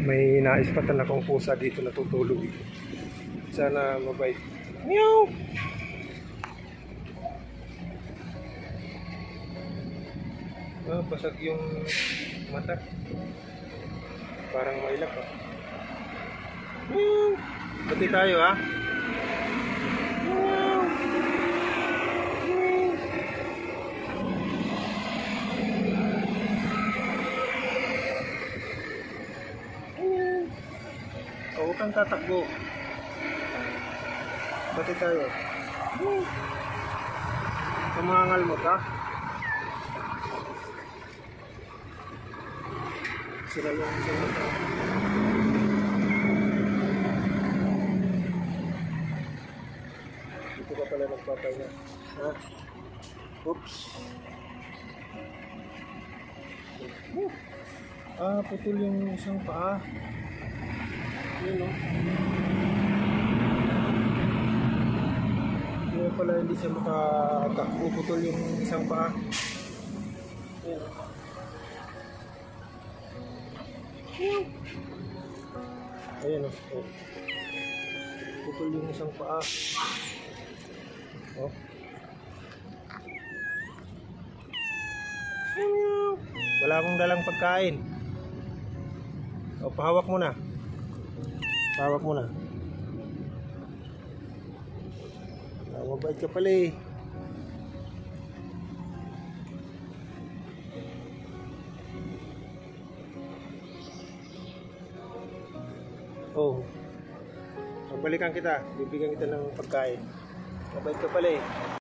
May naispatan akong pusa dito natutulog. Sana mabait. Meow! Basag yung mata. Parang mailap ah. Meow! Pati tayo ah. Meow! Huwag kang tatakbo. Pati tayo. Kamangal mo ka? Sila yung isang mata. Dito ka pala nagpapahinga. Ha? Oops. Putol yung isang paa. Yun o. Kaya pala hindi siya makapuputol yung isang paa. Yun o. Ayan o. Putol yung isang paa. O. Wala akong dalang pagkain. O, pahawak mo na. Pahawak mo na. Mabait ka pala eh. Oh. Pagbalikan kita. Bibigyan kita ng pagkain. Mabait ka pala eh.